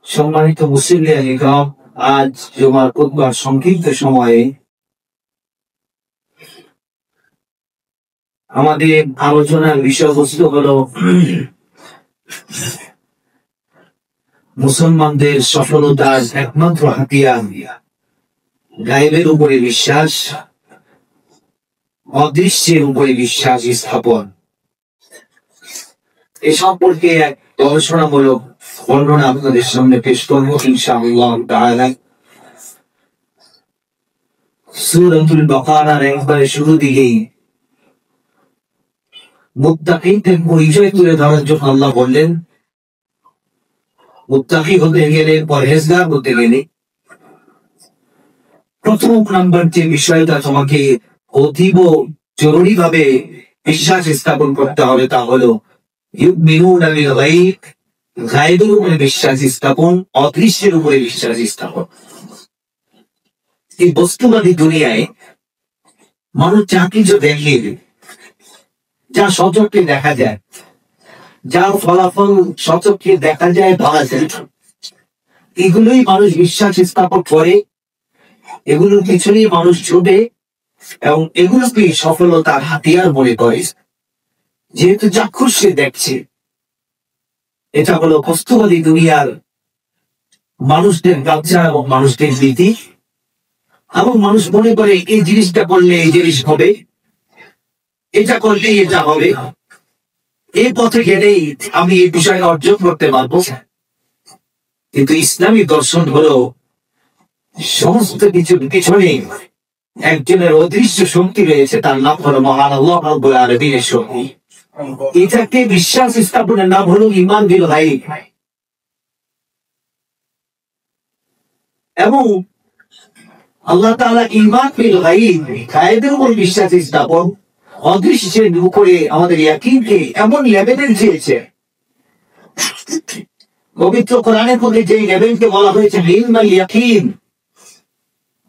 সম্মানিত মুসলিম, আজ জুমার খুতবার সংক্ষিপ্ত সময়ে আমাদের আলোচনার বিষয়বস্তু হলো মুসলমানদের সফলতার একমাত্র হাতিয়ার গায়েবের উপরে বিশ্বাস, অদৃশ্যের উপরে বিশ্বাস স্থাপন। এ সম্পর্কে এক গবেষণামূলক বর্ণনা আপনাদের সামনে পেশ করব ইনশাআল্লাহ তাআলা। সূরাতুল বাকারার একবারে শুরু দিকেই মুত্তাকিদের পরিচয় তুলে ধরার জন্য আল্লাহ বললেন, মুত্তাকি হতে গেলে, পরহেজগার হতে গেলে প্রথম নাম্বার যে বিষয়টা তোমাকে অতীব জরুরি ভাবে বিশ্বাস স্থাপন করতে হবে তা হলো ইউমিনুনা বিল গায়ব, গায়েবের উপরে বিশ্বাস স্থাপন, অদৃশ্যের উপরে বিশ্বাস স্থাপন। এই বস্তুবাদী দুনিয়ায় মানুষ যা কিছু দেখে, যা সচক্ষে দেখা যায়, যার ফলাফল সচক্ষে দেখা যায়, পাওয়া যায়, এগুলোই মানুষ বিশ্বাস স্থাপন করে, এগুলোর পিছনেই মানুষ ছুটে এবং এগুলোকে সফলতার হাতিয়ার মনে করে। যেহেতু চাক্ষুষ সে দেখছে, এটা হলো বস্তুবাদী দুনিয়ার মানুষদের কালচার এবং মানুষদের রীতি। এবং মানুষ মনে করে এই জিনিসটা করলে এই জিনিস হবে, এটা করলে এটা হবে, এই পথে গেলেই আমি এই বিষয়ে অর্জন করতে পারবো। কিন্তু ইসলামী দর্শন হলো সমস্ত কিছুর পিছনে একজনের অদৃশ্য শক্তি রয়েছে, তার নাম হলো মহান আল্লাহ রাব্বুল আলামিনের শক্তি। এটাকে বিশ্বাস স্থাপনের নাম হলো ঈমান বিল গায়ব। এবং আল্লাহ তাআলা ঈমান বিল গায়ব, গায়েবের উপর বিশ্বাস স্থাপন, অদৃশ্যের উপরে আমাদের ইয়াকিনকে এমন লেভেলে দিয়েছে। পবিত্র কোরআনের মধ্যে যে লেভেলকে বলা হয়েছে ইলমুল ইয়াকিন,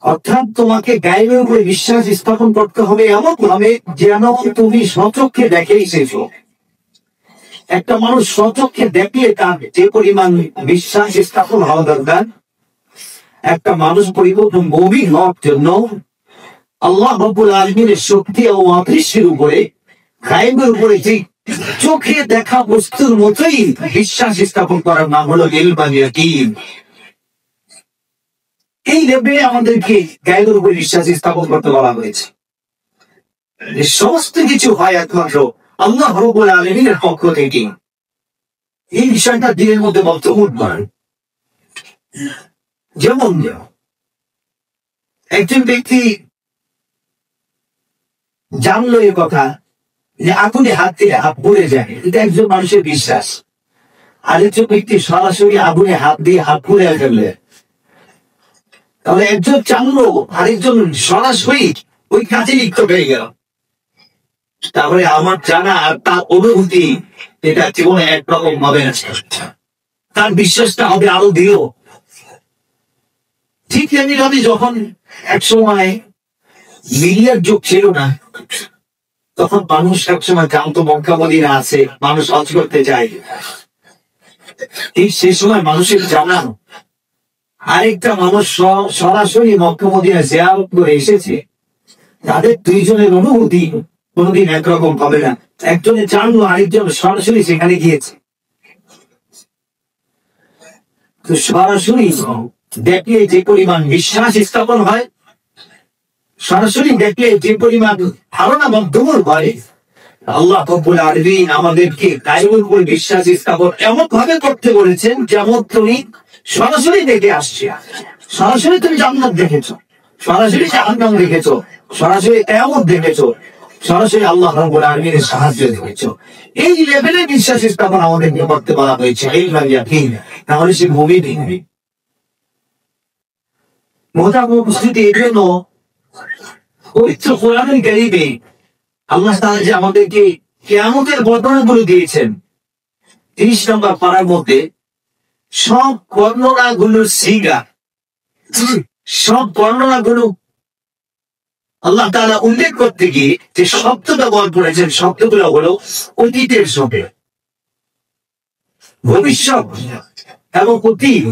অর্থাৎ তোমাকে গায়েবের উপরে বিশ্বাস স্থাপন করতে হবে এমন ভাবে যেন তুমি স্বচক্ষে দেখে এসেছো। একটা মানুষ স্বচক্ষে দেখলে তার যে পরিমাণ বিশ্বাস স্থাপন হওয়া দরকার, একটা মানুষ পরিবর্তন মুমিন হওয়ার জন্য আল্লাহ রাব্বুল আলামিনের শক্তি ও অদৃশ্যের উপরে, গায়েবের উপরে যে চোখে দেখা বস্তুর মতোই বিশ্বাস স্থাপন করার নাম হলো ইলমুল ইয়াকিন। এই লেভেলে আমাদেরকে গায়েবের উপরে বিশ্বাস স্থাপন করতে বলা হয়েছে। সমস্ত কিছু হয় একমাত্র আল্লাহ রাব্বুল আলামিনের পক্ষ থেকে। এই বিষয়টা দিনের মধ্যে বলতে উঠবার। যেমন একজন ব্যক্তি জানলো এ কথা যে আগুনে হাত দিয়ে হাত পুড়ে যায়, এটা একজন মানুষের বিশ্বাস। আরেকজন ব্যক্তি সরাসরি আগুনে হাত দিয়ে হাত পুড়ে ফেললে, তাহলে একজন জানলো, আরেকজন সরাসরি ওই কাজে লিপ্ত হয়ে গেল। তারপরে আমার জানা আর তার অনুভূতি এটা জীবনে একরকম হবে না, তার বিশ্বাসটা হবে আরো দৃঢ়। ঠিক তেমনি ভাবে যখন এক সময় মিডিয়ার যুগ ছিল না, তখন মানুষ একসময় জানতো মক্কা মদিনা আছে, মানুষ হজ করতে যায়। ঠিক সেই সময় মানুষের জানা আরেকটা মানুষ সরাসরি মক্কা মদিনা জিয়ারত করে এসেছে, তাদের দুইজনের অনুভূতি কোনোদিন একরকম হবে না। একজনে জানলো, আরেকজন সরাসরি সেখানে গিয়েছে। তো সরাসরি দেখলে যে পরিমাণ বিশ্বাস স্থাপন হয়, সরাসরি দেখলে যে পরিমাণ ধারণা বদ্ধমূল হয়, আল্লাহ রাব্বুল আলামিন আমাদেরকে গায়েবের উপর বিশ্বাস স্থাপন এমন ভাবে করতে বলেছেন যেমন তুমি সরাসরি দেখে আসছে। সরাসরি তুমি জান্নাত দেখেছো, সরাসরি জাহান্নাম দেখেছো, সরাসরি কিয়ামত দেখেছো, সরাসরি আল্লাহ রাব্বুল আলামিনের সাহায্য দেখেছো। এই লেভেলে বিশ্বাস স্থাপন আমাদেরকে করতে বলা হয়েছে। এই ইয়াকিন, তাহলে সে মুমিন। মোহতারাম উপস্থিতি, এর জন্য পবিত্র কোরআনুল কারীমে আল্লাহ তাআলা যে আমাদেরকে কিয়ামতের বর্ণনাগুলো দিয়েছেন, 30 নম্বর পারার মধ্যে সব বর্ণনাগুলোর সিগা, সব বর্ণনাগুলো আল্লাহ তাআলা উল্লেখ করতে গিয়ে যে শব্দ ব্যবহার করেছেন, শব্দগুলো হলো অতীতের সময়, ভবিষ্যৎ এবং অতীত।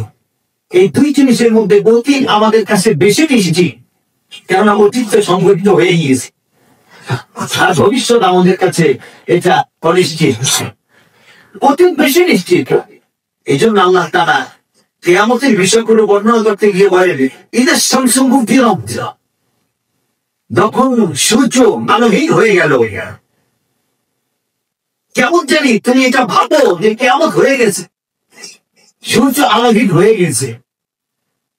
এই দুই জিনিসের মধ্যে অতীত আমাদের কাছে বেশি নিশ্চিত, কেননা অতীত সংঘটিত হয়ে গিয়েছে, আর ভবিষ্যৎ আমাদের কাছে এটা অনিশ্চিত। অতীত বেশি নিশ্চিত। এই জন্য আল্লাহ তাআলা কিয়ামতের বিষয়গুলো বর্ণনা করতে গিয়ে বলেন, ইদা শামসু কুবিরাত, যখন সূর্য আলোহীন হয়ে গেল। কেমন জানি তুমি এটা ভাবো যে কিয়ামত হয়ে গেছে, সূর্য আলোহীন হয়ে গেছে।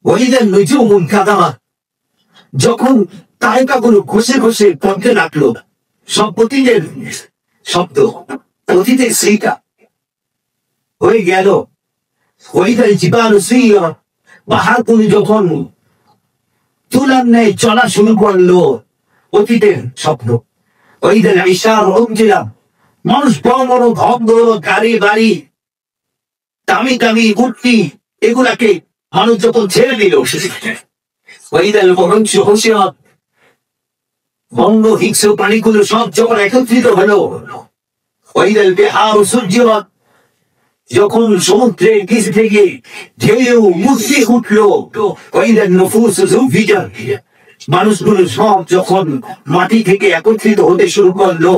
ওয়াইদান নুজুমুন কাদারাত, যখন তারকাগুলো ঘষে ঘষে পড়তে লাগলো, সব অতীতের শব্দ, অতীতের সেইটা হয়ে গেল। ওয়াইদাল জিবালু সুইরাত, পাহাড়গুলো যখন তুলার ন্যায় চলা শুরু করলো, অতীতের স্বপ্ন। ওয়াইদাল ইশার উমজিলাত, মানুষ বড় বড় ধন দৌলত, গাড়ি বাড়ি, দামি দামি মূর্তি, এগুলাকে মানুষ যখন ছেড়ে দিল, ওয়াইদাল মুরুনশু হুশিরাত, বন্য হিংস্র প্রাণীগুলো সব যখন একত্রিত হলো। ওয়াইদাল বিহারু সুজ্জিরাত, যখন সমুদ্রের নিচ থেকে ঢেউ মুখে উঠলো। ওয়াইদান নুফুসু যুফিজাত, মানুষগুলো সব যখন মাটি থেকে একত্রিত হতে শুরু করলো।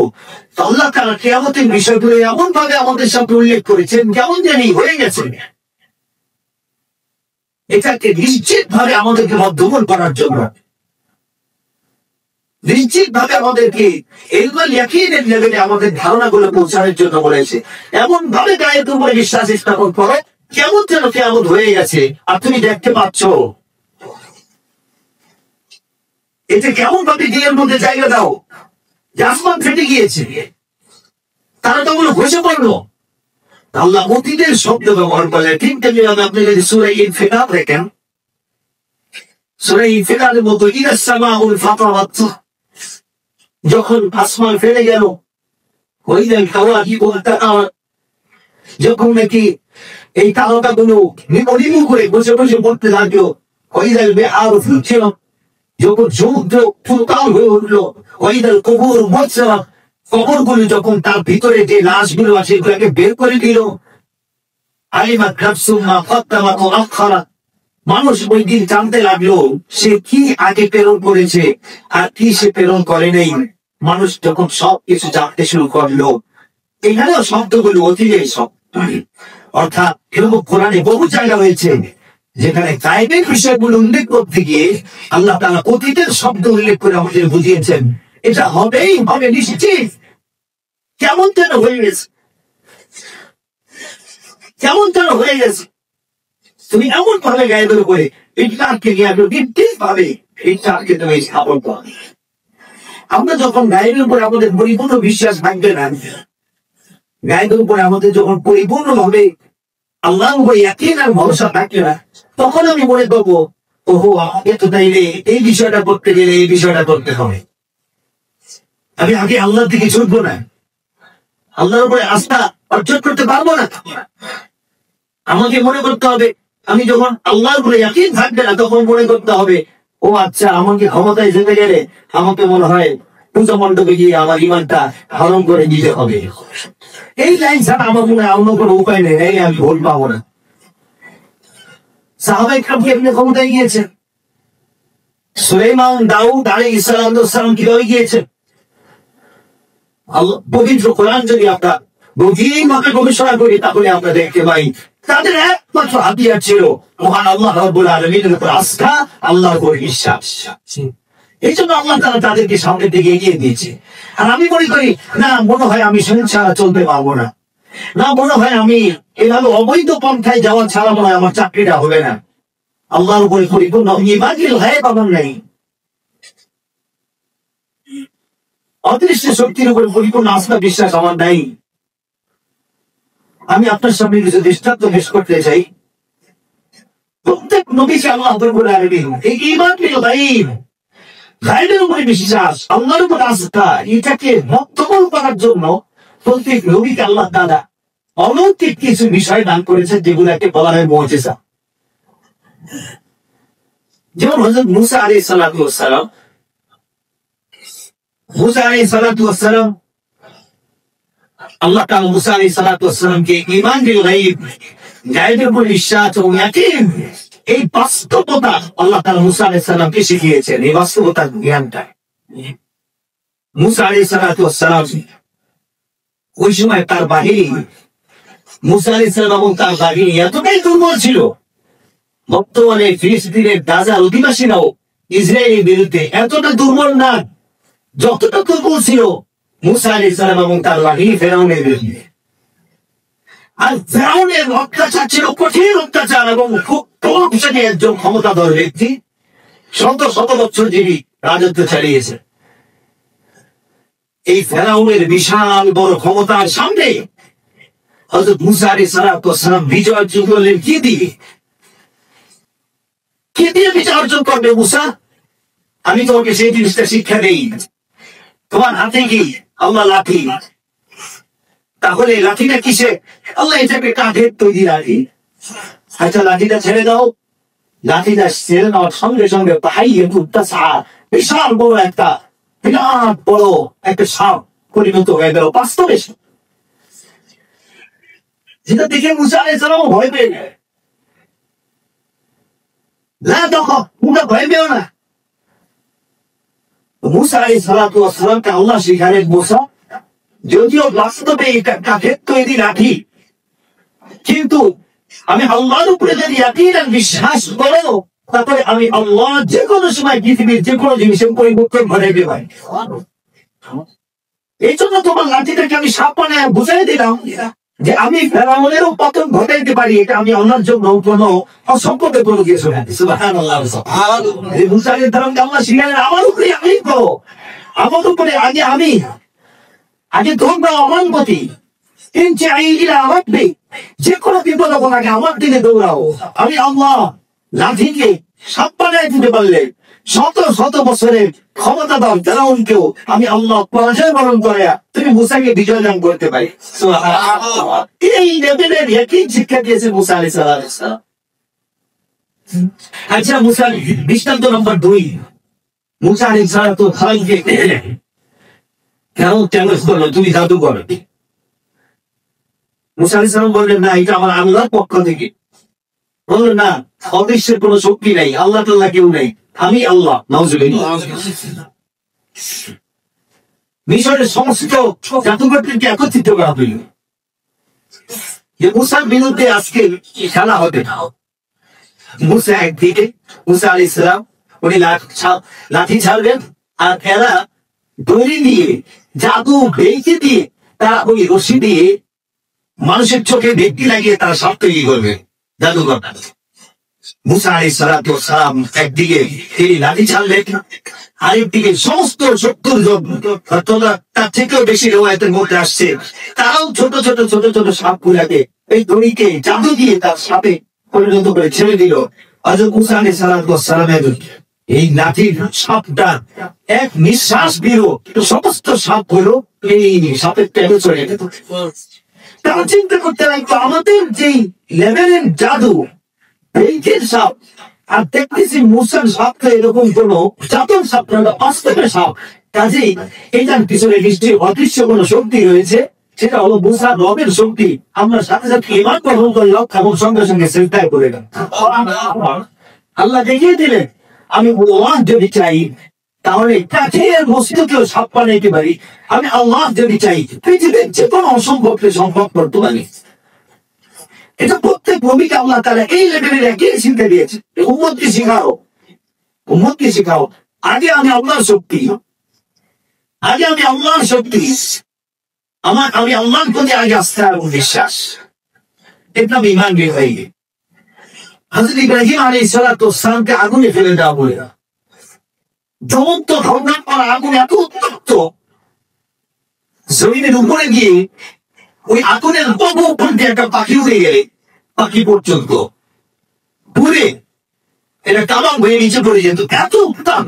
আল্লাহ তাআলা কিয়ামতের বিষয়গুলো এমন ভাবে আমাদের সাথে উল্লেখ করেছেন, কেমন জানি হয়ে গেছে। এটাকে নিশ্চিত ভাবে আমাদেরকে মধ্যমন করার জন্য, নিশ্চিত ভাবে আমাদেরকে ইলমুল ইয়াকিনের লেভেলে আমাদের ধারণাগুলো পৌঁছানোর জন্য বলেছে। এমন ভাবে গায়ের উপরে বিশ্বাস স্থাপন করো কেমন যেন কিয়ামত হয়ে গেছে, আর তুমি দেখতে পাচ্ছ। এতে কেমন ভাবে দিনের মধ্যে জায়গা দাও যে আসমান ফেটে গিয়েছে, তারাগুলো ঘষে পড়লো। আল্লাহ অতীতের শব্দ ব্যবহার করলে ঠিক তেমনি আপনি যদি সূরা ইনফিতার দেখেন, সূরা ইনফিতারের মতো ইদাস সামাউল ফাতারাত, যখন আসমান ফেটে গেল। ওয়াইদাল কাওয়াকিবু তাআরাত, যখন নাকি এই তারকাগুলো নিমু করে বসে বসে পড়তে লাগলো। ওয়াইদাল বিহারু ফুজিরাত, যখন সমুদ্র ফুলকাল হয়ে উঠলো। ওয়াইদাল কুবুর মুসরাত, কবরগুলো যখন তার ভিতরে যে লাশগুলো আছে এগুলোকে বের করে দিল। আলিমাত নাফসুম মা কদ্দামাত ওয়া আখারাত, মানুষ ওই দিন জানতে লাগলো সে কি আগে প্রেরণ করেছে আর কি সে প্রেরণ করে নাই। মানুষ যখন সবকিছু জানতে শুরু করলো, এখানেও শব্দগুলো অতীতের শব্দ। অর্থাৎ এরকম কোরআনে বহু জায়গা হয়েছে যেখানে গায়েবের বিষয়গুলো উল্লেখ করতে গিয়ে আল্লাহ তাআলা অতীতের শব্দ উল্লেখ করে আমাদের বুঝিয়েছেন এটা হবেই হবে নিশ্চিত। কেমন যেন হয়ে গেছে, কেমন যেন হয়ে গেছে। তুমি এমন ভাবে গায়েবের উপরে ইনকারকে নিয়ে নির্দেশ ভাবে ইনকারকে তুমি স্থাপন করো। আমরা যখন গায়েবের উপরে আমাদের পরিপূর্ণ বিশ্বাস ভাঙবে না, গায়েবের উপরে আমাদের যখন পরিপূর্ণ ভাবে আল্লাহর উপরে ইয়াকিন আর ভরসা থাকবে না, তখন আমি মনে করবো ওহো আমাকে তো তাইলে এই বিষয়টা করতে গেলে এই বিষয়টা করতে হবে। আমি আগে আল্লাহর দিকে ছুটবো না, আল্লাহর উপরে আস্থা অর্জন করতে পারবো না। আমাকে মনে করতে হবে, আমি যখন আল্লাহর উপরে ইয়াকিন থাকবে না তখন মনে করতে হবে ও আচ্ছা আমাকে ক্ষমতায় যেতে গেলে আমাকে মনে হয় পূজা মণ্ডপে গিয়ে আমার ইমানটা হরণ করে দিতে হবে। এই লাইন ছাড়া আমার মনে হয় অন্য কোনো উপায় নেই, এই আমি ভুল পাবো না। সাহাবায়ে কেরাম কি আপনি ক্ষমতায় গিয়েছেন? সুলাইমান দাউদ আলাইহিস সালাম কিভাবে গিয়েছেন? পবিত্র কোরআন যদি আমরা গভীরভাবে গবেষণা করি তাহলে আমরা দেখতে পাই তাদের একমাত্র হাতিয়ার ছিল মহান আল্লাহ রাব্বুল আলামিনের উপর আস্থা, আল্লাহর উপর বিশ্বাস। এই জন্য আল্লাহ তাআলা তাদেরকে সামনের দিকে এগিয়ে দিয়েছে। আর আমি মনে করি না, মনে হয় আমি শরীর ছাড়া চলতে পারবো না, না মনে হয় আমি এভাবে অবৈধ পন্থায় যাওয়া ছাড়া মনে হয় আমার চাকরিটা হবে না। আল্লাহর উপরে পরিপূর্ণ ইমানের গায়েব আমার নাই, অদৃশ্য শক্তির উপরে পরিপূর্ণ আস্থা বিশ্বাস আমার নাই। আমি আপনার সামনে কিছু দৃষ্টান্ত পেশ করতে চাই। প্রত্যেক নবীকে আল্লাহ রাব্বুল আলামিন এই ঈমানের গায়েব, গায়েবের উপরে বিশ্বাস, আল্লাহর উপর আস্থা, এটাকে মধ্যমল করার জন্য প্রত্যেক নবীকে আল্লাহ তাআলা অলৌকিক কিছু বিষয় দান করেছেন যেগুলোকে বলা হয় মুজিজা। যেমন হযরত মুসা আলাইহিস সালাতু ওয়াস সালাম, মুসা আলাইহিস সালাতু ওয়াস সালাম, আল্লাহ তাআলা মুসা আলাইহিস সালাতু ওয়াস সালামকে ঈমান বিল গায়ব, গায়বের উপর বিশ্বাস ও ইয়াকিন এই বাস্তবতা আল্লাহ তাআলা মুসা আলাইহিস সালামকে শিখিয়েছেন, এই বাস্তবতার জ্ঞানটা। মুসা আলাইহিস সালাম ওই সময় তার বাহিনী, মুসা আলাইহিস সালাম এবং তার বাহিনী এতটাই দুর্বল ছিল, বর্তমানে ফিলিস্তিনের গাজার অধিবাসীরাও ইসরায়েলের বিরুদ্ধে এতটা দুর্বল না, যতটা দুর্বল ছিল মুসা আলাইহিস সালাম এবং তার বাহিনী ফেরাউনের বিরুদ্ধে। আর ফেরাউনের অত্যাচার ছিল কঠিন অত্যাচার, এবং খুব প্রভাবশালী একজন ক্ষমতাধর ব্যক্তি, শত শত বছর যিনি রাজত্ব চালিয়েছে। এই ফেরাউনের বিশাল বড় ক্ষমতার সামনে হযরত মুসা আলাইহিস সালাম বিজয় অর্জন করলেন কি দিয়ে? কি দিয়ে বিজয় অর্জন করবে মুসা? আমি তোমাকে সেই জিনিসটা শিক্ষা দেই। তোমার হাতে কি? আল্লাহ লাঠি। তাহলে লাঠিটা কিসে? আল্লাহ এটাকে কাঠের তৈরি লাঠি। আচ্ছা, লাঠিটা ছেড়ে দাও। লাঠিটা ছেড়ে দেওয়ার সঙ্গে সঙ্গে বিশাল বড় একটা, বিরাট বড় একটা সাপ পরিণত হয়ে গেল বাস্তবে। যেটা দেখে মুসা আলাইহিস সালাম ভয় পেয়ে গেলেন। না দেখো, তোমরা ভয় পেও না। মুসা আলাইহিস সালামকে আল্লাহ শিখালেন, মুসা যদিও বাস্তবে এটা কাঠের তৈরি লাঠি, কিন্তু আমি আল্লাহর উপরে যদি ইয়াকিন বিশ্বাস করো, তারপরে আমি আল্লাহ যে কোনো সময় পৃথিবীর যে কোনো জিনিসের পরিবর্তন ঘটাইতে পারি। এই জন্য তোমার লাঠিটাকে আমি সাপ বানায় বুঝাই দিলাম যে আমি ফেরাউনেরও পতন ঘটাইতে পারি। এটা আমি আল্লাহর জন্য কোনো অসম্পদের কোনো কিছু না। সুবহানাল্লাহ। এই মুসা আলাইহিস সালামকে আল্লাহ শিখালেন, আমার উপরে আমি করো, আমার উপরে আগে তোমরা অমানবতী, যে কোনো বিপদ আগে আমার দিনে দৌড়াও। আমি আল্লাহ লাঠিকে সাপ বানায় দিতে পারলে শত শত বছরের ক্ষমতাধর ফেরাউনকেও আমি আল্লাহ পরাজয় বরণ করে তুমি মুসাকে বিজয় দান করতে পারি। এই লেভেলের একই শিক্ষা দিয়েছে মুসা আলাইহিস সালাম। আচ্ছা, মুসা দৃষ্টান্ত নম্বর 2, মুসা আলাইহিস সালামকে কেন চ্যালেঞ্জ করলো, তুমি জাদু করো। মুসা আলাইহিস সালাম বললেন, না, এটা আমার আল্লাহর পক্ষ থেকে। বললেন, না, অদৃশ্যের কোন শক্তি নাই, আল্লাহ তাআলা কেউ নাই, আমি আল্লাহ। নাউজুবিল্লাহ। মিশরের সমস্ত জাদুঘরকে একত্রিত করা হইল যে মুসার বিরুদ্ধে আজকে খেলা হবে। মুসা একদিকে, মুসা আলাইহিস সালাম উনি লাঠি ছাড়বেন, আর এরা দড়ি দিয়ে, জাদু বেঁচে দিয়ে, তারা ওই রশি দিয়ে মানুষের চোখে ভেটকি লাগিয়ে তারা সাপ তৈরি করবে, জাদুঘর। মুসা আলাইহিস সালাম একদিকে তিনি লাঠি ছাড়লেন, আরেকদিকে সমস্ত শত্রুর তার থেকেও বেশি রেওয়ায়েতের মধ্যে আসছে, তারাও ছোট ছোট ছোট ছোট সাপ গুলাকে এই দড়িকে জাদু দিয়ে তার সাপে পরিণত করে ছেড়ে দিল। হযরত মুসা আলাইহিস সালামের এই লাঠির সাপটা এক নিঃশ্বাস বেরো, সমস্ত সাপ হলো এই সাপের পেটে চলে যেত। তারা চিন্তা করতে লাগতো, আমাদের যেই লেভেলের জাদু বেইটের সাপ, আর দেখতেছি মুসার সাপটা এরকম কোন জাতক সাপ না, বাস্তবের সাপ। কাজেই এটার পিছনে নিশ্চয়ই অদৃশ্য কোন শক্তি রয়েছে, সেটা হলো মুসার রবের শক্তি। আমরা সাথে সাথে ঈমান গ্রহণ করলাম এবং সঙ্গে সঙ্গে সিজদায় পড়ে গেলাম। আল্লাহ দেখিয়ে দিলেন, আমি আল্লাহ যদি চাই তাহলে কাঠের বস্তুকেও সাপ বানাইতে পারি, আমি আল্লাহ যদি চাই পৃথিবীর যে কোনো অসম্ভবকে সম্ভব করতে পারি। এটা প্রত্যেক ভূমিকা আল্লাহ তাআলা এই লেভেলের একই চিন্তা দিয়েছে। উম্মতকে শিখাও, উম্মতকে শিখাও, আগে আমি আল্লাহর শক্তি, আগে আমি আল্লাহর শক্তি, আমি আল্লাহর প্রতি আগে আস্থা এবং বিশ্বাস, এটা আমি ঈমান হয়ে গিয়ে। হযরত ইব্রাহিম আলাইহিস সালামকে আগুনে ফেলে দেওয়া বলে, জ্বলন্ত ধ্বংস করা আগুন এত উত্তপ্ত, জমিনের উপরে গিয়ে ওই আগুনের উপর দিয়ে একটা পাখি উড়ে গেলে পাখি পর্যন্ত পুড়ে এটা কামাল হয়ে নিচে পড়ে যেত, এত উত্তাপ।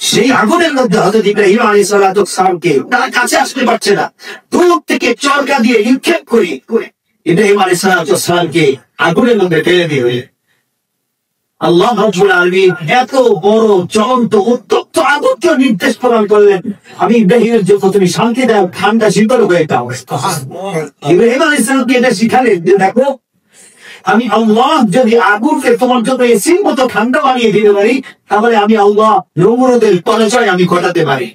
সেই আগুনের মধ্যে হযরত ইব্রাহিম আলাইহিস সালামকে তারা কাছে আসতে পারছে না, দূর থেকে চরকা দিয়ে নিক্ষেপ করে ইব্রাহিম আলাইহিস সালামকে আগুনের মধ্যে ফেলে দিয়ে আল্লাহ রাব্বুল আলামিন এত বড় জ্বলন্ত উত্তপ্ত আগুনকে নির্দেশ প্রদান করলেন, আমি ইব্রাহিমের জন্য তুমি শান্তি দাও, ঠান্ডা শীতল হয়ে যাও। ইব্রাহিম আলাইহিস সালামকে এটা শিখালেন যে দেখো, আমি আল্লাহ যদি আগুনকে তোমার জন্য এসির মতো ঠান্ডা বানিয়ে দিতে পারি, তাহলে আমি আল্লাহ নমরুদের পরাজয় আমি ঘটাতে পারি।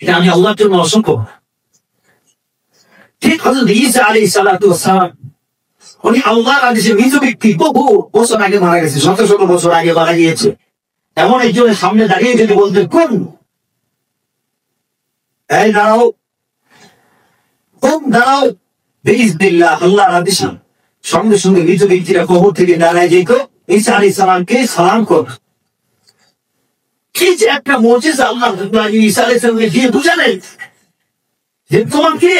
এটা আমি আল্লাহর জন্য অসম্ভব। ঠিক হযরত ঈসা আলাইহিস সালাতু ওয়াস সালাম, উনি আল্লাহর আদেশে মৃত ব্যক্তি, বহু বছর আগে মারা গেছে, শত শত বছর আগে মারা গিয়েছে। এমন একজনের সামনে দাঁড়িয়ে যদি বলতে কোন এই দাঁড়াও, কোন দাঁড়াও, বিইজনিল্লাহ, আল্লাহর আদেশে সঙ্গে সঙ্গে মৃত ব্যক্তিরা কবর থেকে দাঁড়ায় যেত, ঈসা আলাইহিস সালামকে সালাম কর। কি যে একটা মুজিজা আল্লাহ ঈসা আলাইহিস সালামকে দিয়ে বুঝালেন যে তোমাকে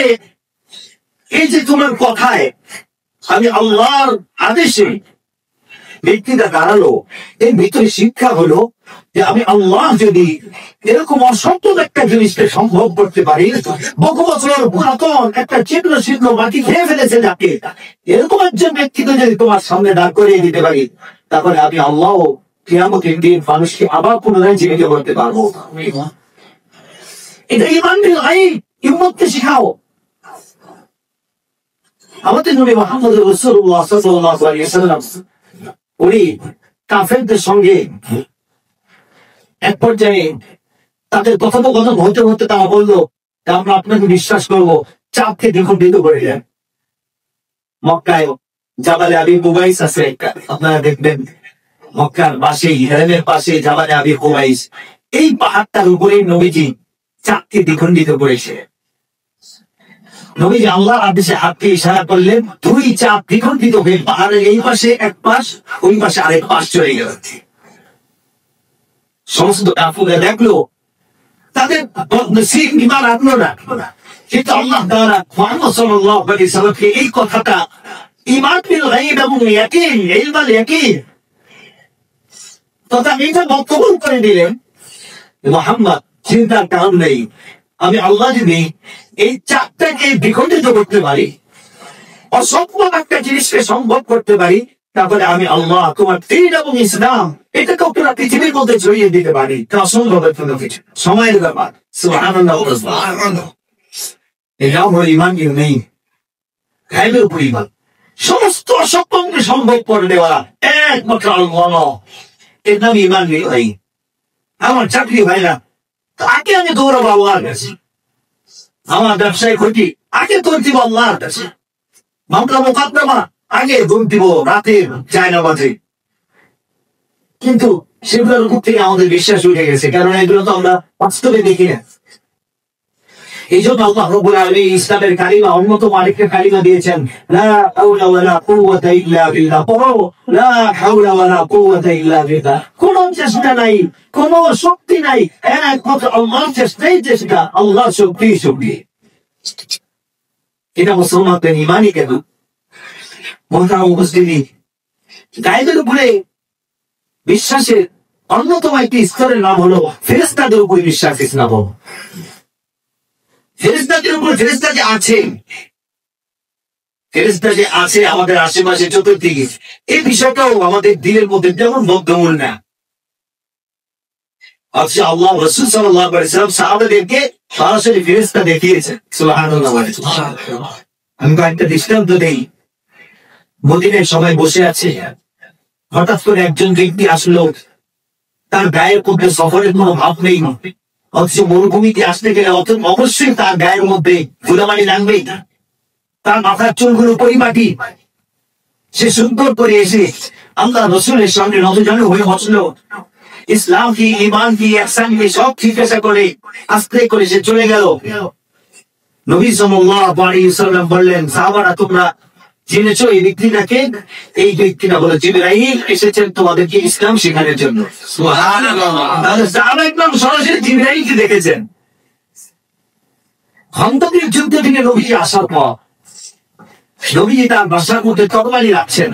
এই যে তোমার কথায় আমি আল্লাহর আদেশে ব্যক্তিটা দাঁড়ালো, এর ভিতরে শিক্ষা হলো যে আমি আল্লাহ যদি এরকম অসম্ভব একটা জিনিসকে সম্ভব করতে পারি, বহু বছর পুরাতন একটা চিত্র শিল্প মাটি খেয়ে ফেলেছে যাকে, এরকম একজন ব্যক্তিকে যদি তোমার সামনে দাঁড় করিয়ে দিতে পারি, তাহলে আমি আল্লাহ কিয়ামতের দিন মানুষকে আবার পুনরায় জীবিত করতে পারবো। এটা ঈমানের গায়ব, উম্মতকে শিখাও। আমাদের নবী মুহাম্মদ রাসূলুল্লাহ সাল্লাল্লাহু আলাইহি ওয়াসাল্লাম উনি কাফেরদের সঙ্গে এক পর্যায়ে তাদের কথোপকথন হতে হতে তারা বললো আমরা আপনাকে বিশ্বাস করবো, চাপকে দ্বিখণ্ডিত করে দেন। মক্কায় জাবালে আবি কুবাইস আছে, আপনারা দেখবেন মক্কার পাশে, হেরেমের পাশে জাবালে আবি কুবাইস, এই পাহাড়টার উপরে নবীজি চাপকে দ্বিখণ্ডিত করেছে। নবীজি আল্লাহর আদেশে হাতকে ইশারা করলেন, দুই চাপ দ্বিখণ্ডিত হয়ে পাহাড়ের এই পাশে এক পাশ, ওই পাশে আরেক পাশ চলে গেল। সমস্ত কাফেররা দেখলো, তাদের বদনসিব ঈমান আনলো না, কিন্তু আল্লাহ তাআলা মুহাম্মদ সাল্লাল্লাহু আলাইহি সাল্লামকে এই কথাটা ঈমান বিল গায়ব এবং ইয়াকিন, ইলমুল ইয়াকিন তথা এটা বক্তব্য করে দিলেন, মুহাম্মদ চিন্তার কারণ নেই, আমি আল্লাহ যদি এই চাপটাকে দ্বিখণ্ডিত করতে পারি, অসম্ভব একটা জিনিসকে সম্ভব করতে পারি, তারপরে আমি আল্লাহ তোমার দ্বীন এবং ইসলাম এটাকে পুরো পৃথিবীর মধ্যে ছড়িয়ে দিতে পারি। তা অসম্ভবের কোনো কিছু, সময়ের ব্যাপার। সুবহানাল্লাহ, সুবহানাল্লাহ। এটাও হলো ঈমান কি নেই, গায়বের উপর ঈমান। সমস্ত অসম্ভবকে সম্ভব করে দেওয়া একমাত্র আল্লাহ, এর নাম ঈমান নেই। আমার চাকরি হয় না, আগে আমি দৌড়াবো আল্লাহর কাছে। আমার ব্যবসায় ক্ষতি, আগে দৌড় দিব আল্লাহর কাছে। মামলা মোকদ্দমা, আগে দৌড় দিব রাতের জায়নামাজে। কিন্তু সেগুলোর উপর থেকে আমাদের বিশ্বাস উঠে গেছে, কারণ এগুলো তো আমরা বাস্তবে দেখি না। এই জন্য আল্লাহ রাব্বুল আলামিন ইসলামের কালিমা অন্যতম আরেকটা কালিমা দিয়েছেন, লা হাওলা ওয়ালা কুওয়াতা ইল্লা বিল্লাহ। পড়ো, লা হাওলা ওয়ালা কুওয়াতা ইল্লা বিল্লাহ। কোনো চেষ্টা নাই, কোনো শক্তি নাই, একমাত্র আল্লাহর চেষ্টাই চেষ্টা, আল্লাহর শক্তি শক্তি। এটা মুসলমানদের ঈমানই কেন মুহতারাম উপস্থিতি, গায়বের উপরে বিশ্বাসের অন্যতম একটি স্তরের নাম হলো ফেরেশতাদের উপর বিশ্বাস। ইসলাম ফেরেশতাদের উপর, ফেরেশতা যে আছে, ফেরেশতা যে আছে আমাদের আশেপাশে চতুর্দিকে, এই বিষয়টাও আমাদের দিলের মধ্যে যেমন বদ্ধমূল না। অথচ আল্লাহ রাসূল সাল্লাল্লাহু আলাইহি ওয়াসাল্লাম সাহাবাদেরকে সরাসরি ফেরেশতা দেখিয়েছেন। সুবহানাল্লাহ। আমি কয়েকটা দৃষ্টান্ত দেই। মদিনায় সবাই বসে আছে, হঠাৎ করে একজন ব্যক্তি আসলো, তার গায়ের মধ্যে সফরের কোনো ভাব নেই, অথচ মরুভূমিতে আসতে গেলে অবশ্যই তার গায়ের মধ্যে ধুলাবালি লাগবেই। তার মাথার চুলগুলো পরিপাটি, সে সুন্দর করে এসে আল্লাহ রাসূলের সামনে নতজানু হয়ে বসলো। ইসলাম কি, ঈমান কি, ইহসান কি সব জিজ্ঞাসা করে আস্তে করে সে চলে গেল। নবী সাল্লাল্লাহু আলাইহি ওয়াসাল্লাম বললেন, সাহাবারা তোমরা জেনেছো এই ব্যক্তিটাকে? এই ব্যক্তিটা হলো জিবরাইল, এসেছেন তোমাদেরকে ইসলাম শেখানোর জন্য। সুবহানাল্লাহ। তাহলে সাহাবা একদম সরাসরি জিবরাইলকে দেখেছেন। খন্দকের যুদ্ধ থেকে নবী আসার পর নবী তার বাসার মধ্যে তরবারি রাখছেন,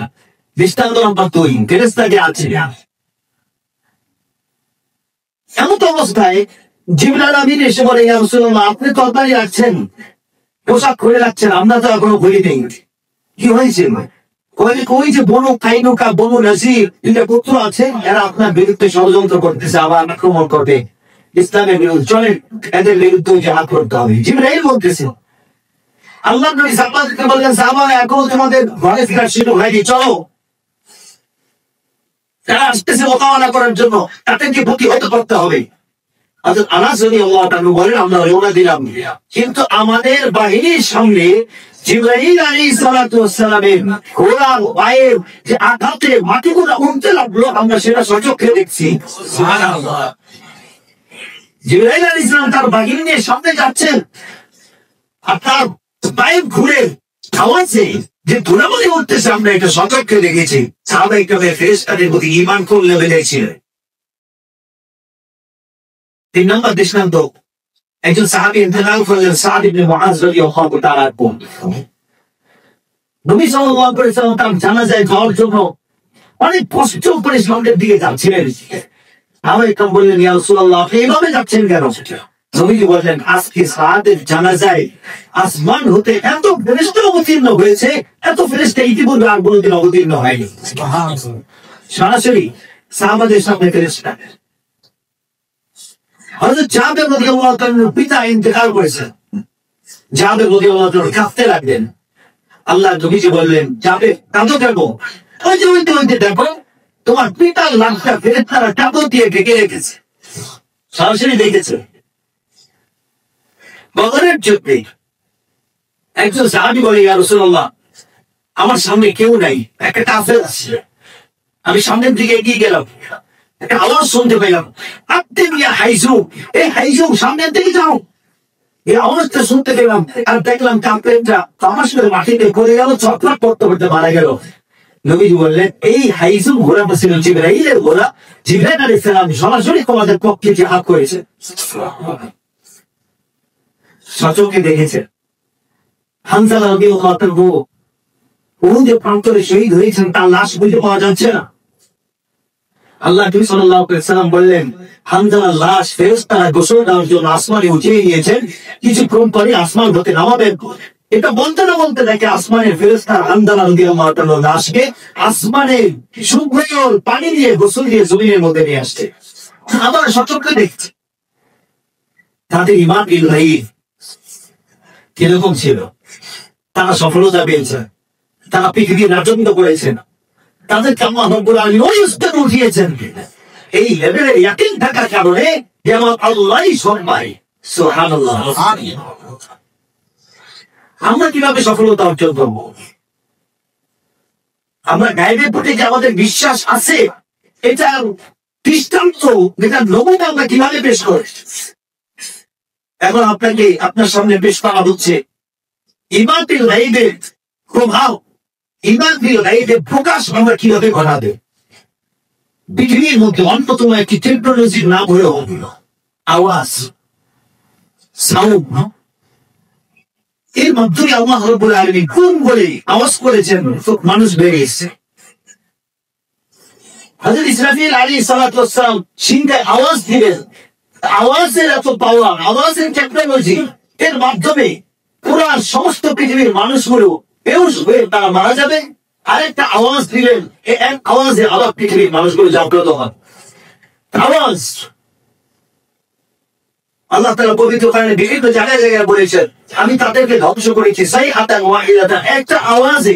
দৃষ্টান্ত নাম্বার 2, ফেরেশতাকে আছে। এমন তো অবস্থায় জিবরাইল আমিন এসে বলে, ইয়া রাসূলুল্লাহ আপনি তরবারি রাখছেন, পোশাক খুলে রাখছেন, আমরা তো এখনো খুলি নেই, কি হয়েছে? ওই যে বনু কাইনুকা, বনু নাসির দুইটা পুত্র আছে, এরা আপনার বিরুদ্ধে ষড়যন্ত্র করতেছে, আবার আক্রমণ করবে ইসলামের বিরুদ্ধে, চলেন এদের বিরুদ্ধে জিহাদ করতে হবে। জিবরাইল বলতেছে। আল্লাহ নবী সাহাবাদেরকে বললেন, সাহাবারা এখনো তোমাদের ঘরে ফেরার সুযোগ হয়নি, চলো। তারা আসতেছে মোকাবেলা করার জন্য, তাদেরকে প্রতিহত করতে হবে। আনাস রাদিয়াল্লাহু তাআলা বলেন, আমরা রওনা দিলাম, কিন্তু আমাদের বাহিনীর সামনে জিবরাইল আলাইহিস সালাতু ওয়াস সালামের ঘোড়ার পায়ের যে আঘাতে মাটিগুলো উঠতে লাগলো, আমরা সেটা সচক্ষে দেখছি। সুবহানাল্লাহ। জিবরাইল আলাইহিস সালাম তার বাহিনী নিয়ে সামনে যাচ্ছেন, আর তার পায়ের ঘুরে আওয়াজে যে ধুলাবালি উঠতেছে, আমরা এটা সচক্ষে দেখেছি। সাহাবায়ে কেরামের ফেরেশতাদের প্রতি ঈমান করলে বেড়েছিলেন। 3 নম্বর দৃষ্টান্ত, একজন সাহাবী ইন্তেকাল করলেন, সাদ ইবনে মুআজ রাদিয়াল্লাহু তাআলা আনহু। নবী সাল্লাল্লাহু আলাইহি ওয়াসাল্লাম তার জানাজায় যাওয়ার জন্য অনেক কষ্ট করে সামনের দিকে যাচ্ছিলেন। সাহাবায়ে কেরাম বললেন, ইয়া রাসূলুল্লাহ, আপনি এভাবে যাচ্ছেন কেন? নবীজি বললেন, আজকে সাদের জানাজায় আসমান হতে এত ফেরেশতা অবতীর্ণ হয়েছে, এত ফেরেশতা ইতিপূর্বে আর কোনোদিন অবতীর্ণ হয়নি। সরাসরি সাহাবাদের সামনে ফেরেশতা। হযরত জাবের রাদিয়াল্লাহু তাআলার পিতা ইন্তেকাল করেছেন। জাবের রাদিয়াল্লাহু তাআলা কাঁদতে লাগলেন। আল্লাহ নবীজি বললেন, জাবের কাঁদো কেন? ওই যে দেখো, তোমার পিতার লাশটা ফেরেশতারা চাদর দিয়ে ঢেকে রেখেছে। সরাসরি দেখেছে। বদরের যুদ্ধে একজন সাহাবী বলে, ইয়া রাসূলুল্লাহ, আমার সামনে কেউ নাই, একটা কাফের আছে। আমি সামনের দিকে এগিয়ে গেলাম, একটা আওয়াজ শুনতে পেলাম, আত্তে মিয়া হাইজু, এই হাইজু সামনের দিকে যাও। এই আওয়াজটা শুনতে পেলাম, আর দেখলাম কাফেরটা তামাশ করে মাটিতে পড়ে গেল, চটপট করতে করতে মারা গেল। নবীজি বললেন, এই হাইজু ঘোড়াটা ছিল জিবরাইলের ঘোড়া। জিবরাইল আলাইহিস সালাম সরাসরি তোমাদের পক্ষে জিহাদ করেছে, সচক্ষে দেখেছে। হামজা রাদিয়াল্লাহু তাআলা উহুদের প্রান্তরে শহীদ হয়েছেন, তার লাশ খুঁজে পাওয়া যাচ্ছে না। আল্লাহ নবী সাল্লাল্লাহু আলাইহি ওয়াসাল্লাম বললেন, হামজার লাশ ফেরেশতারা গোসল দেওয়ার জন্য আসমানে উঠিয়ে নিয়েছেন, কিছুক্ষণ পরে আসমান হতে নামাবেন। এটা বলতে না বলতে দেখে আসমানের ফেরেশতারা হামজা রাদিয়াল্লাহু তাআলার লাশকে আসমানে শুভ্র পানি দিয়ে গোসল দিয়ে জমিনের মধ্যে নিয়ে আসছে। আবার সচক্ষে দেখছে। তাদের ঈমান বিল গায়ব কিরকম ছিল? তারা সফলতা পেয়েছে, তারা পৃথিবীর রাজত্ব করেছেন, তাদেরকে আল্লাহ রাব্বুল আলামিন ওই স্তরে উঠিয়েছেন। এই লেভেলে ইয়াকিন থাকার কারণে যেমন আল্লাহই সম্মাই। সুবহানাল্লাহ। আমরা কিভাবে সফলতা অর্জন করব? আমরা গায়েবের প্রতি যে আমাদের বিশ্বাস আছে, এটা দৃষ্টান্ত, যেটা নমুনা আমরা কিভাবে পেশ করি? এখন আপনাকে আপনার সামনে পেশ করা হচ্ছে ঈমান বিল গায়বের প্রভাব, ঈমান বিল গায়বের প্রকাশ আমরা কিভাবে ঘটাবে। পৃথিবীর মধ্যে অন্যতম একটি টেকনোলজির নাম হলো আওয়াজ, সাউন্ড। এর মাধ্যমে আল্লাহ রাব্বুল আলামিন কোন বলে আওয়াজ করেছেন, মানুষ বেরিয়ে এসেছে। হযরত ইসরাফিল আলাইহিস সালাতু ওয়াস সালাম সিংহায় আওয়াজ দিলেন। আওয়াজের এত পাওয়ার, আওয়াজের টেকনোলজি, এর মাধ্যমে পুরা সমস্ত পৃথিবীর মানুষগুলো বেহুশ হয়ে তারা মারা যাবে। আরেকটা আওয়াজ দিলেন, এক আওয়াজে আবার পৃথিবীর মানুষগুলো জাগ্রত হয়। আওয়াজ আল্লাহ তাআলা পবিত্র কোরআনে বিভিন্ন জায়গায় জায়গায় বলেছেন, আমি তাদেরকে ধ্বংস করেছি সাইহাতান ওয়াহিদাতান, একটা আওয়াজে।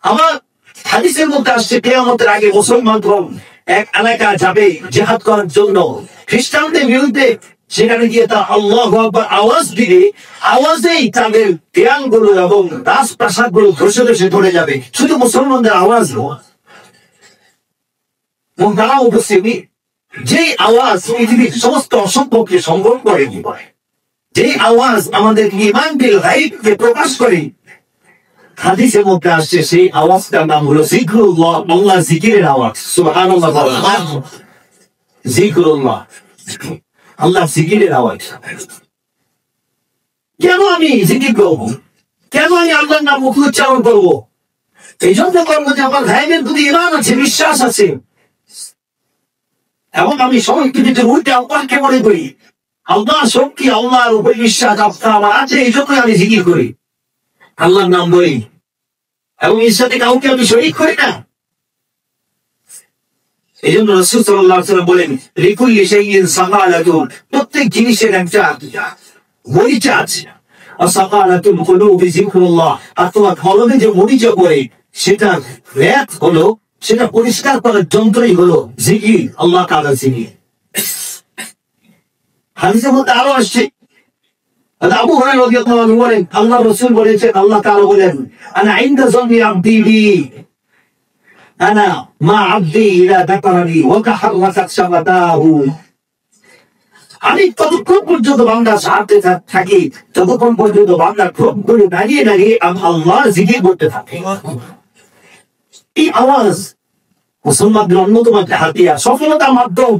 আমার হাদিসের মধ্যে আসছে, কিয়ামতের আগে মুসলমানগণ এক এলাকা যাবে জিহাদ করার জন্য খ্রিস্টানদের বিরুদ্ধে। সেখানে গিয়ে তা আল্লাহু আকবার আওয়াজ দিলে, আওয়াজেই তাদের দেয়ালগুলো এবং রাজপ্রাসাদ গুলো ধসে ধসে পড়ে যাবে। শুধু মুসলমানদের আওয়াজ নয়, তারা উপস্থিতি, যে আওয়াজ পৃথিবীর সমস্ত অসম্ভবকে সম্ভব করে দিবে, যে আওয়াজ আমাদের ঈমান বিল গায়বকে প্রকাশ করে। হাদিসের মধ্যে আসছে সেই আওয়াজটার নাম হলো জিকরুল্লাহ, আল্লাহ জিকিরের আওয়াজ। সুবহানাল্লাহ। জিকরুল্লাহ, আল্লাহ জিকিরের আওয়াজ। কেন আমি জিকির করবো? কেন আমি আল্লাহর নাম মুখে উচ্চারণ করবো? এই জন্য করবো যে আমার গায়েবের প্রতি ঈমান আছে, বিশ্বাস আছে, এবং আমি সমস্ত কিছুর উল্টে আল্লাহকে মনে করি। আল্লাহ শক্তি, আল্লাহর উপর বিশ্বাস আমার আছে, এই জন্য আমি জিকির করি, আল্লাহর নাম বলি, এবং এর সাথে কাউকে আমি শরীক করি না। এই জন্য রাসূল সাল্লাল্লাহু আলাইহি ওয়াসাল্লাম বলেন, লিকুল্লি শাইইন সামালাতুন, প্রত্যেক জিনিসের একটা মরিচা আছে, সাকারাতুল কুলুবি যিকরুল্লাহ, আর তোমার কলবে যে মরিচা পড়ে সেটা রেত হলো, সেটা পরিষ্কার করার যন্ত্রই হলো জিকির, আল্লাহ তাআলার জিকির। হাদিসের মধ্যে আরো আসছে, আবু হুরায়রা রাদিয়াল্লাহু আনহু বলেন, আল্লাহ রাসূল বলেছেন, আল্লাহ তাআলা বলেন, আনা ইনদা যান্নি আবদি বি, আনা মা আবদি ইযা যাকারানি ওয়া তাহাররাকাত শাফাতাহু। আমি ততক্ষণ পর্যন্ত বান্দার সাথে থাকি ততক্ষণ পর্যন্ত বান্দা খুব করে দাঁড়িয়ে দাঁড়িয়ে আমি আল্লাহর জিকির করতে থাকি। এই আওয়াজ মুসলমানদের অন্যতম একটা হাতিয়ার, সফলতার মাধ্যম।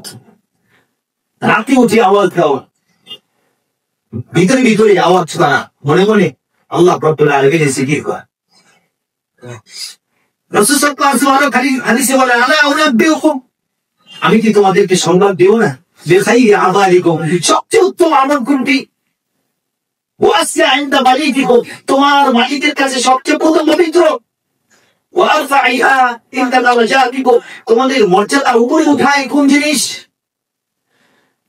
রাতে উঠে আওয়াজ দেওয়া, ভিতরে ভিতরে আওয়াজ করা, মনে মনে আল্লাহ রব্বুল আলামিনের জিকির করা। রাসূল সাল্লাল্লাহু আলাইহি ওয়াসাল্লাম খালি হাদিসে বলে, আলা উনাব্বিউকুম, আমি কি তোমাদেরকে সংবাদ দেব না, বিখাইরি আমালিকুম, সবচেয়ে উত্তম আমল কোনটি, ওয়াসিয়া ইনদা মালিকিকুম, তোমার মালিকের কাছে সবচেয়ে প্রথম পবিত্র, ওয়ারফাইহা ইনদা দারাজাতিকুম, তোমাদের মর্যাদা উপরে উঠায় কোন জিনিস।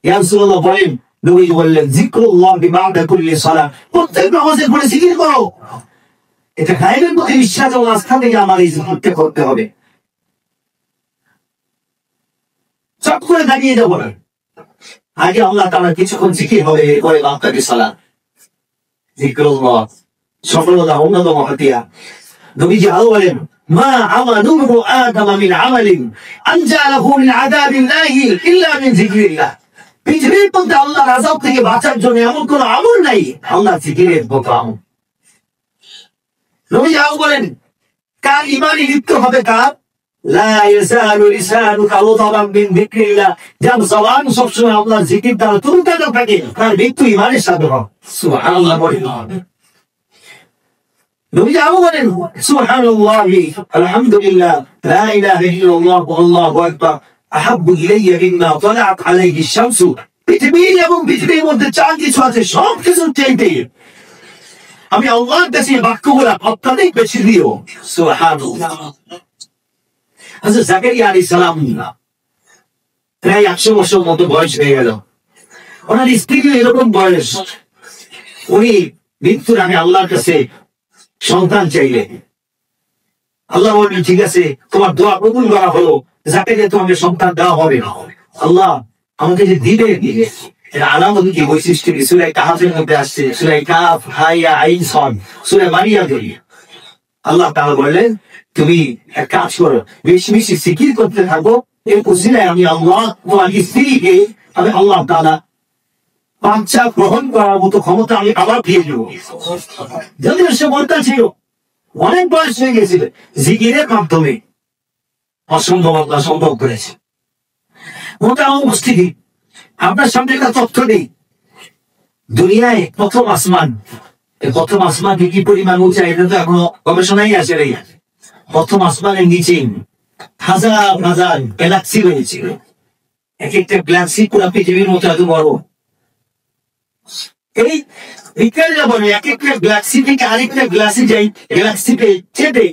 ইয়া রাসূলুল্লাহ বলেন, নবী বললেন, যিকরুল্লাহ বিবাদা কুল্লি সালাহ, প্রত্যেক নামাজের পরে জিকির করো। এটা গায়বের প্রতি বিশ্বাস ও আস্থা থেকে আমার এই জিকিরটা করতে হবে। চট করে দাঁড়িয়ে যাবো না, আগে আল্লাহ তাআলা কিছুক্ষণ জিকির হবে, এরপরে বাকি সালাত। যিকরুল্লাহ সফলতা অন্যতম হাতিয়ার। নবীজি আরো বলেন, মা আমালু আদম মিন আমালিন আনজা লাহু মিন আযাবিল্লাহি ইল্লা মিন যিকরিল্লাহ, পৃথিবীর মধ্যে আল্লাহর আযাব থেকে বাঁচার জন্য এমন কোন আমল নাই আল্লাহ জিকিরের মতো আমল। নবীজি আরো বলেন, কার ঈমানে লিপ্ত হবে, কার লা ইয়াযালু লিসানুকা রাতাবান মিন যিকরিল্লাহ, যার জবান সবসময় আল্লাহর জিকির দ্বারা তুলতে থাকে, তার মৃত্যু ঈমানের সাথে হবে। সুবহানাল্লাহ বলেন। নবীজি আরো বলেন, সুবহানাল্লাহি আলহামদুলিল্লাহ লা ইলাহা ইল্লাল্লাহ আল্লাহু আকবার আহাব্বু ইলাইয়া মিম্মা তালাআত আলাইহি শামসু, পৃথিবীর এবং পৃথিবীর মধ্যে যা কিছু আছে সব কিছুর চাইতে আমি আল্লাহর কাছে বাক্যগুলা অত্যাধিক বেশি প্রিয়। সুবহানাল্লাহ। হযরত জাকারিয়া আলাইহিস সালাম প্রায় 100 বছর মতো বয়স হয়ে গেল, ওনার স্ত্রীর এরকম বয়স, উনি মৃত্যুর আগে আল্লাহর কাছে সন্তান চাইলেন। আল্লাহ বললেন, ঠিক আছে, তোমার দোয়া কবুল করা হলো, জাকারিয়া তোমাকে সন্তান দেওয়া হবে। আল্লাহ আমাকে যে দিবে, এর আলামত কি, বৈশিষ্ট্য কি? সূরা কাহফের মধ্যে আসছে, সূরা কাহফ হা আইন সাদ, সূরা মারিয়াম। আল্লাহ তাআলা বললেন, তুমি এক কাজ করো, বেশি বেশি জিকির করতে থাকো, এর উসিলায় আমি আল্লাহ তোমার স্ত্রীকে, আমি আল্লাহ তাআলা বাচ্চা গ্রহণ করার মতো ক্ষমতা আমি আবার দিয়ে দেবো। যদিও সে বলতে ছিল, অনেক বয়স হয়ে গেছিল, জিকিরের মাধ্যমে অসম্ভব আল্লাহ সম্ভব করেছে। মোটা উপস্থিতি, আপনার সামনে একটা তথ্য নেই, দুনিয়ায় প্রথম আসমান, প্রথম আসমানকে কি পরিমাণ উঁচা, এটা তো এখনো গবেষণাই আছে। প্রথম আসমানের নিচে হাজার হাজার গ্যালাক্সি রয়েছে, এক একটা গ্যালাক্সি পুরো পৃথিবীর মতো এত বড়। এই বিজ্ঞানীরা বলে, এক একটা গ্যালাক্সি থেকে আরেকটা গ্যালাক্সিতে যেতে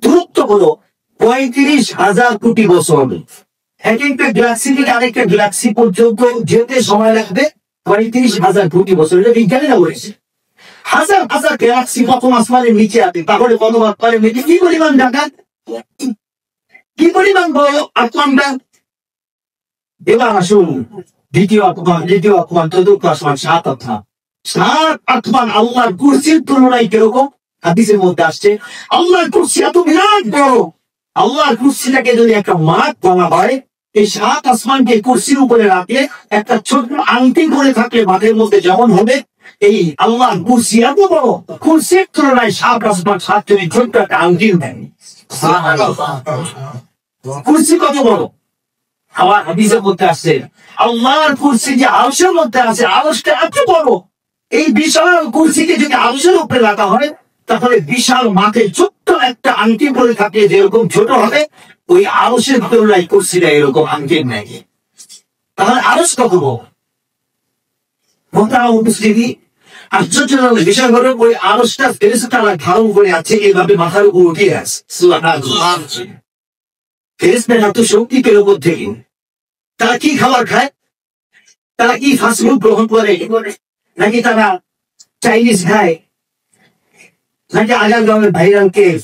দূরত্ব হলো 35,000 কোটি বছর। এক একটা গ্যালাক্সি থেকে আরেকটা গ্যালাক্সি পর্যন্ত যেতে সময় লাগবে 35,000 কোটি বছর। এটা বিজ্ঞানীরা বলেছে। হাজার হাজার গ্যালাক্সি প্রথম আসমানের নিচে আছে, তাহলে প্রথম আসমানের নিচে কি পরিমাণ জায়গা, কি পরিমাণ বড় আসমানটা। এবার আসুন দ্বিতীয় আসমান, চতুর্থ আসমান, সাত আসমান আল্লাহর কুরসির তুলনায় কিরকম? হাদিসের মধ্যে আসছে, আল্লাহর কুরসি এত বিরাট বড়, আল্লাহর কুরসিটাকে যদি একটা মাঠ বানা হয়, এই সাত আসমানকে কুরসির উপরে রাখলে একটা ছোট আংটি করে থাকলে মাঠের মধ্যে যেমন হবে, এই আল্লাহর কুরসি এত বড়, কুরসির তুলনায় সাত আসমান সাতজনের ছোট্ট একটা আংটি দেন। কুরসি কত বড়? আমার হাদিসের মধ্যে আসছে, আল্লাহর কুরসি যে আরশের মধ্যে আছে, আরশটা এত বড়, এই বিশাল কুরসিকে যদি আরশের উপরে রাখা হয়, তাহলে বিশাল মাঠে ছোট্ট একটা আংটি পরে থাকলে যেরকম ছোট হবে, ওই আরশের তুলনায় কুরসিটা এরকম আংটির নেই। তাহলে আরশ কত বড়? মোহতারাম উপস্থিতি, আশ্চর্যজনক বিষয় হলো, ওই আরশটা ফেরেশতারা ধারণ করে আছে, এইভাবে মাথার উপর উঠে আছে। সুবহানাল্লাহ। ফেরেশতারা তো শক্তি পেল থেকে, তারা কি খাবার খায়, তারা কি ফাস্টফুড গ্রহণ করে, নাকি তারা চাইনিজ খায়, নাকি আগার গ্রামের ভাইরাল কেক?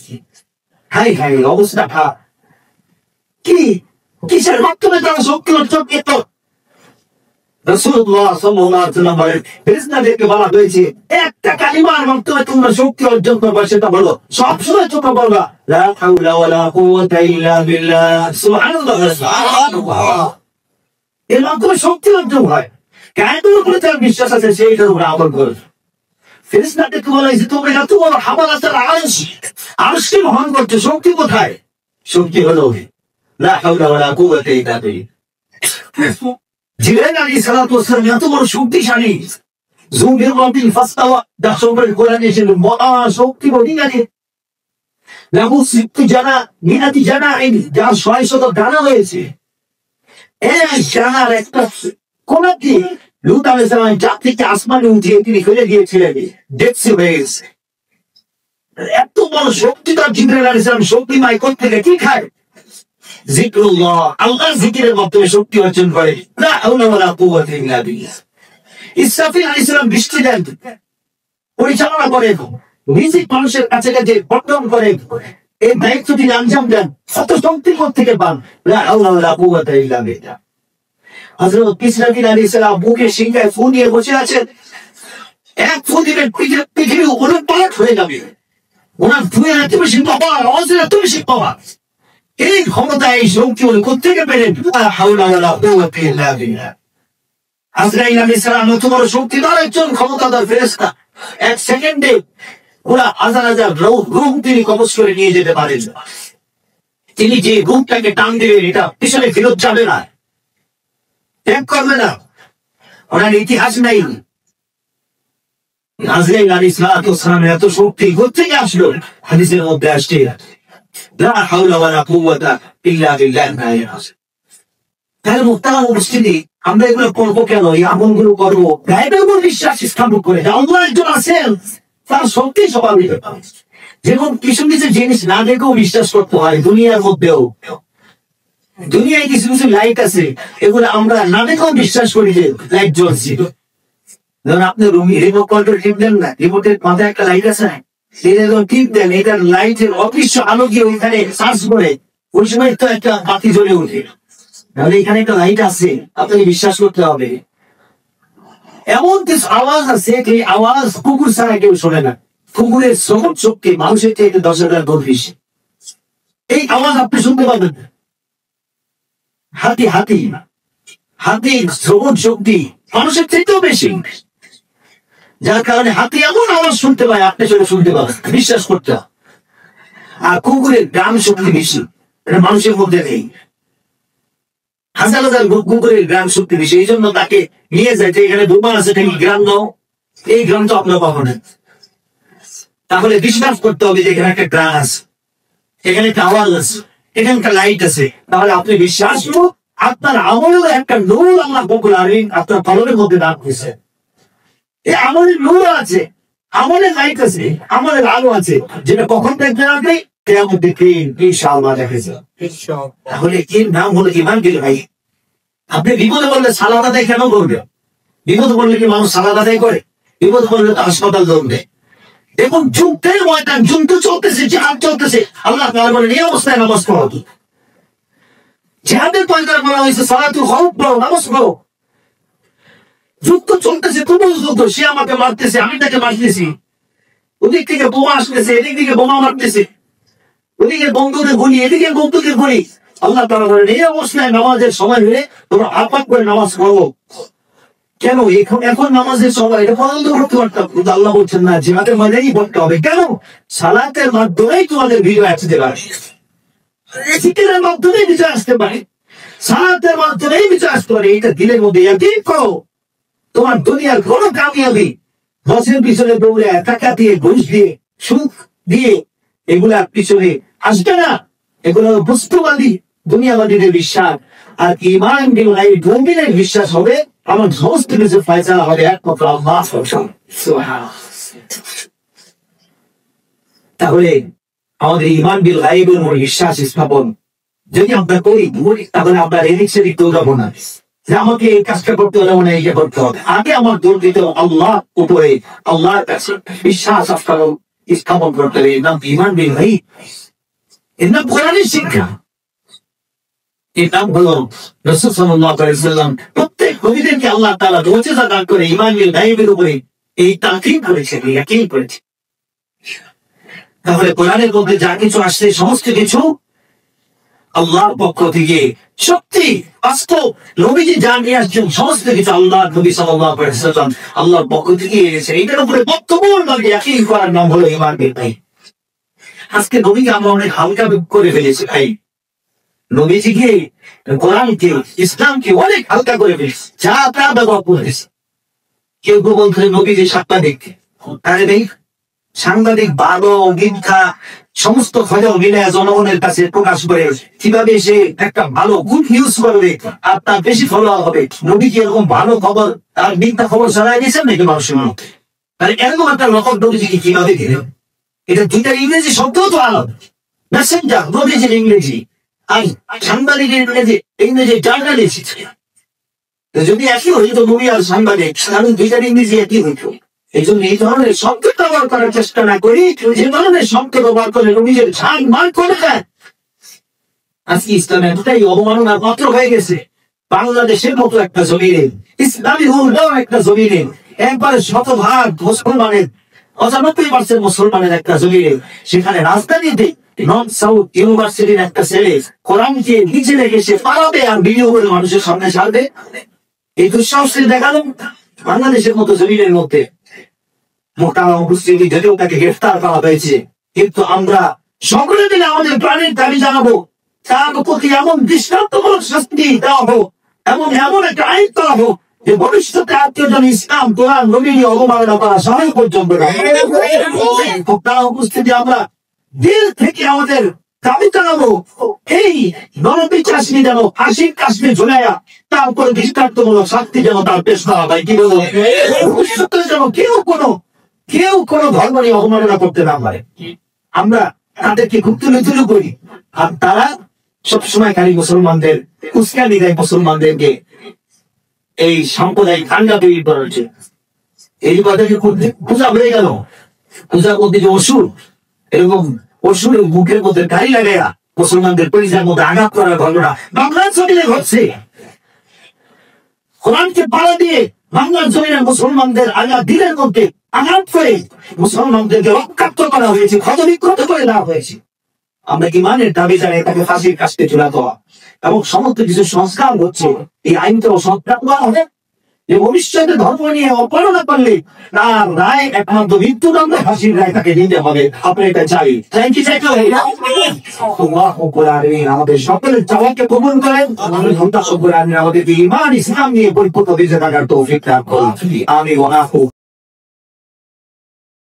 হাই হাই অবস্থা খারাপ। কি কিসের মাধ্যমে তারা শক্তি অর্জন করত? রাসূলুল্লাহ সাল্লাল্লাহু আলাইহি ওয়াসাল্লাম বলেন, ফেরেশতাদেরকে বলা হয়েছে একটা কালিমার মাধ্যমে তোমরা শক্তি অর্জন করবে, সেটা বলো। সবসময় তোমরা বলবা লা হাওলা ওয়ালা কুওয়াতা ইল্লা বিল্লাহ, সুবহানাল্লাহ, সুবহানাল্লাহ। এর মাধ্যমে শক্তি অর্জন হয়। কায়েদের উপরে যার বিশ্বাস আছে সেইটার উপরে আমল করবে। ফেরেশতাদেরকে বলা হয়েছে তোমরা এত বড় হামালাতাল আরশ, আরশকে বহন করছো, শক্তি কোথায়? শক্তি হলো লা হাওলা ওয়ালা কুওয়াতা ইল্লা বিল্লাহ। জিবরাইল আলাইহিস সালাতু ওয়াস সালাম এত বড় শক্তিশালী, যুবির রাবিল ফাস্তাওয়া, দা সম্পর্কে কোরআনে এসেছে মহা শক্তি অধিকারী। লাহু সিত্তু জানা মিনাতি জানা, যার ৬০০ ডানা হয়েছে। এই ডানার একটা কোনা দিয়ে লূত আলাইহিস সালাম জাতিকে আসমানে উঠিয়ে তিনি ফেলে দিয়েছিলেন, দেখছে হয়ে গেছে। এত বড় শক্তি তার জিবরাইল আলাইহিস সালাম শক্তিময় করতে গেলে কি খায়? জিক্রুল্লাহ, আল্লাহর জিকিরের মাধ্যমে শক্তি অর্জন করে। লা হাওলা ওয়ালা কুওয়াতা ইল্লা বিল্লাহ। ইসরাফিল আলাইহিস সালাম বৃষ্টি দেন, পরিচালনা করেন, রিজিক মানুষের কাছে কাছে বন্টন করেন, এই দায়িত্ব তিনি আঞ্জাম দেন। কত শক্তি থেকে পান? লা হাওলা ওয়ালা কুওয়াতা ইল্লা বিল্লাহ। হযরত ইসরাফিল আলাইহিস সালাম বুকে সিংহায় ফু নিয়ে বসে আছেন। এক ফু দিলে পৃথিবী উলটপালট হয়ে যাবে। ওনার ফুয়ে এত বেশি পাওয়ার, আওয়াজের এত বেশি পাওয়ার। এই ক্ষমতা, এই শক্তি উনি কোত্থেকে পেলেন? লা হাওলা ওয়ালা কুওয়াতা ইল্লা বিল্লাহ। আজরাইল আলাইহিস সালাম এত বড় শক্তিধর একজন ক্ষমতাধর ফেরেশতা, এক সেকেন্ডে ওরা হাজার হাজার রূহ তিনি কবজ করে নিয়ে যেতে পারেন। তিনি যে রূহটাকে টান দেবেন এটা পিছনে ফেরত যাবে না, ত্যাগ করবে না, ওনার ইতিহাস নাই। আজরাইল আলাইহিস সালামের এত শক্তি কোত্থেকে আসলো? হাদিসের মধ্যে আসছে লা হাওলা ওয়ালা কুওয়াতা ইল্লা বিল্লাহ। তাহলে মুহতারাম উপস্থিতি, আমরা এগুলো করবো কেন? এই আমলগুলো করবো গায়েবের উপর বিশ্বাস স্থাপন করে। আল্লাহ একজন আছেন, তার শক্তি স্বাভাবিক। যেমন কিছু কিছু জিনিস না দেখেও বিশ্বাস করতে হয়। দুনিয়ার মধ্যেও দুনিয়ায় কিছু কিছু লাইট আছে, এগুলো আমরা না দেখেও বিশ্বাস করি যে লাইট জ্বলছে। ধরুন আপনি রুমে রিমোট কন্ট্রোল টিপ দেন না, রিমোটের মাথায় একটা লাইট আছে না, সেটা যখন টিপ দেন এটার লাইটের অদৃশ্য আলো গিয়ে ওইখানে চার্জ করে, ওই সময় তো একটা বাতি জ্বলে ওঠে। তাহলে এখানে একটা লাইট আছে, আপনাকে বিশ্বাস করতে হবে। এমন কিছু আওয়াজ আছে, এই আওয়াজ কুকুর ছাড়া কেউ শোনে না। কুকুরের শ্রবণ শক্তি মানুষের থেকে 10,000 গুণ বেশি। এই আওয়াজ আপনি শুনতে পাবেন। হাতির শ্রবণ শক্তি মানুষের থেকেও বেশি, যার কারণে হাতি এমন আওয়াজ শুনতে পায়, আপনি সেটা শুনতে পাবেন, বিশ্বাস করতে হবে। আর কুকুরের গ্রাম শক্তি বেশি, এটা মানুষের মধ্যে নেই। হাজার হাজার কুকুরের গ্রাম শক্তি বেশি, এই জন্য তাকে নিয়ে যায় যে এখানে বোমা আছে, এটা কি গ্রাম নাও? এই গ্রাম তো আপনার পাবেন। তাহলে বিশ্বাস করতে হবে যে এখানে একটা গ্রাম আছে, এখানে একটা আওয়াজ আছে, এখানে একটা লাইট আছে। তাহলে আপনি বিশ্বাস করুন, আপনার আমলের একটা নূর আল্লাহ রাব্বুল আলামিন আপনার কলমের মধ্যে দান করেছে। এই আমলের নূর আছে, আমলের লাইট আছে, আমলের আলো আছে, যেটা কখন দেখবেন আপনি? কিয়ামত দিন ইনশাআল্লাহ দেখেছে। তাহলে এর নাম হলো ঈমান বিল গায়ব। আপনি বিপদে বললে সালাত আদায় কেন করবে? বিপদ বললে কি মানুষ সালাত আদায় করে? বিপদ বললে তো হাসপাতাল দৌড়বে। দেখুন যুদ্ধের ময়দান, যুদ্ধ চলতেছে, জিহাদ চলতেছে, আল্লাহ তাআলা বলেন এই অবস্থায় নামাজ পড়ো। জিহাদের পয়গাম বলা হয়েছে সালাতুল খাউফ পড়ো, নামাজ পড়ো। যুদ্ধ চলতেছে, তবুও যুদ্ধ, সে আমাকে মারতেছে, আমি তাকে মারতেছি, ওদিক থেকে বোমা আসতেছে, এদিক থেকে বোমা মারতেছে, ওদিকে বন্ধুদের গুলি, এদিকে বন্ধুদের গুলি। আল্লাহ তাআলা বলেন এই অবস্থায় নামাজের সময় হলে তোমরা আপাত করে নামাজ পড়ো। কেন এখন নামাজের সময়? এটা বন্ধ করতে পারতাম, কিন্তু আল্লাহ বলছেন না, জিহাদের ময়দানেই পড়তে হবে। কেন? সালাতের মাধ্যমেই তোমাদের বিজয় আসতে পারে, জিকিরের মাধ্যমেই বিজয় আসতে পারে, সালাতের মাধ্যমেই বিজয় আসতে পারে। এটা দিলের মধ্যে ইয়াকিন করো। তোমার দুনিয়ার কোন কামিয়াবি বসের পিছনে দৌড়ে, টাকা দিয়ে, ঘুষ দিয়ে, সুখ দিয়ে এগুলার পিছনে আসবে না। এগুলো বস্তুবাদী দুনিয়াবাদীদের বিশ্বাস। আর ঈমান বিল গায়ব, মুমিনের বিশ্বাস হবে আমার সমস্ত কিছু ফয়সালা হবে একমাত্র আল্লাহ সুবহানাহু। তাহলে আমাদের ঈমান বিল গায়বের উপর বিশ্বাস স্থাপন যদি আমরা করি, তাহলে আমরা এদিক সেদিক দৌড়াবো না। যে আমাকে এই কাজটা করতে হলে মনে এই করতে হবে। আগে আমার দৌড় দিতে আল্লাহ উপরে, আল্লাহর কাছে বিশ্বাস স্থাপন করতে হবে। এর নাম ঈমান বিল গায়ব, এর নাম কোরআনের শিক্ষা, এর নাম হলো রাসূল সাল্লাল্লাহু আলাইহি ওয়াসাল্লাম প্রত্যেক নবীদেরকে আল্লাহ তাআলা মুজিজা দান করে ঈমান বিল গায়বের উপরে এই তাকিদ করেছেন, এই ইয়াকিন করেছেন। তাহলে কোরআনের মধ্যে যা কিছু আসছে সমস্ত কিছু আল্লাহর পক্ষ থেকে সত্যি বাস্তব। নবীজি যা নিয়ে আসছেন সমস্ত কিছু আল্লাহ নবী সাল্লাল্লাহু আলাইহি ওয়াসাল্লাম আল্লাহর পক্ষ থেকে এনেছেন। এটার উপরে বর্তমান ইয়াকিন করার নাম হলো ঈমান বিল গায়ব। আজকে নবীকে আমরা অনেক হালকা করে ফেলেছি ভাই, নবীজিকে, কোরআনকে, ইসলামকে অনেক হালকা করে ফেলেছি, যা তা ব্যবহার করেছি। কেউ কেউ বলছে নবীজি সাংবাদিক, আরে নেই সাংবাদিক ভালো মিথ্যা সমস্ত খবর মিলে জনগণের কাছে প্রকাশ করে কিভাবে সে একটা ভালো গুড নিউজ করবে আর তার বেশি ফলোয়ার হবে। নবী কি এরকম ভালো খবর আর মিথ্যা খবর ছড়াই দিয়েছেন নাকি মানুষের মধ্যে? তাহলে এরকম একটা রকম নবীজিকে কিভাবে দিল? এটা দুইটা ইংরেজি শব্দ তো আলাদা, মেসেঞ্জার নবীজির ইংরেজি আর সাংবাদিকের ইংরেজি জার্নালিস্ট। যদি একই হইতো নবী আর সাংবাদিক, তাহলে দুইটার ইংরেজি একই হইত। এই জন্য এই ধরনের শব্দ ব্যবহার করার চেষ্টা না করি, যে ধরনের শব্দ ব্যবহার করে নিজের ঝাল মান করে দেয়। আজকে ইসলাম এতটাই অবমাননার পাত্র হয়ে গেছে, বাংলাদেশের মতো একটা জমিনে, ইসলামী হলেও একটা জমিনে একবারে শতভাগ মুসলমানের 95% মুসলমানের একটা জমিনে, সেখানে রাজধানীতে নর্থ সাউথ ইউনিভার্সিটির একটা ছেলে কোরআনকে নিচে রেখে সে পালাবে আর ভিডিও করে মানুষের সামনে ছাড়বে। এই দুঃসাহসী দেখালো বাংলাদেশের মতো জমিনের মধ্যে। মোটামা উপস্থিতি যদিও তাকে গ্রেফতার করা হয়েছে, কিন্তু আমরা সকলে মিলে আমাদের প্রাণের দাবি জানাবো তার প্রতি এমন দৃষ্টান্তমূলক শাস্তি দেওয়া হোক, এমন একটা আইন করা হোক যে ভবিষ্যতে আত্মীয়জন ইসলাম কোরআন নবীর অবমাননা করা সময় পর্যন্ত উপস্থিতি আমরা দিল থেকে আমাদের দাবি জানাবো এই নরবিচাসী যেন ফাঁসির কাশ্মীর ঝুলাইয়া তারপরে দৃষ্টান্তমূলক শাস্তি যেন তার পেশ করা হয়। কি বলবো, ভবিষ্যতে যেন কেউ কোনো ধর্ম নিয়ে অবমাননা করতে না পারে। আমরা তাদেরকে খুব তুলে করি আর তারা সবসময় খালি মুসলমানদের উস্কানি দেয়, মুসলমানদেরকে এই সাম্প্রদায়িক ঠান্ডা তৈরি করার জন্য। এই কথাকে পূজা হয়ে গেল, পূজার মধ্যে যে অসুর, এরকম অসুরের বুকের মধ্যে গাড়ি লাগাইয়া মুসলমানদের পরিচয়ের মধ্যে আঘাত করার ঘটনা বাংলার জমিনে ঘটছে। কোরআনকে পাড়া দিয়ে বাংলার জমিনে মুসলমানদের আঘাত দিলের মধ্যে আঘাত করে মুসলমানদেরকে রক্ষাক্ত করা হয়েছে, ক্ষতবিক্ষত করে দেওয়া হয়েছে। আমরা কি মানের দাবি জানাই তাকে ফাঁসির কাছে চলে দেওয়া এবং সমস্ত কিছু সংস্কার হচ্ছে। এই আইনটাও সংস্কার করা হবে যে ভবিষ্যতে ধর্ম নিয়ে অপরাধ করলে তার রায় একমাত্র মৃত্যুদণ্ড, ফাঁসির রায় তাকে দিতে হবে। আপনি এটা চাই, কি চাইতে আমাদের সকলের চাওয়াকে কবুল করেন, আমাদের ঈমান ইসলাম নিয়ে পরিপূর্ণ বেঁচে থাকার তৌফিক দান করুন। আমি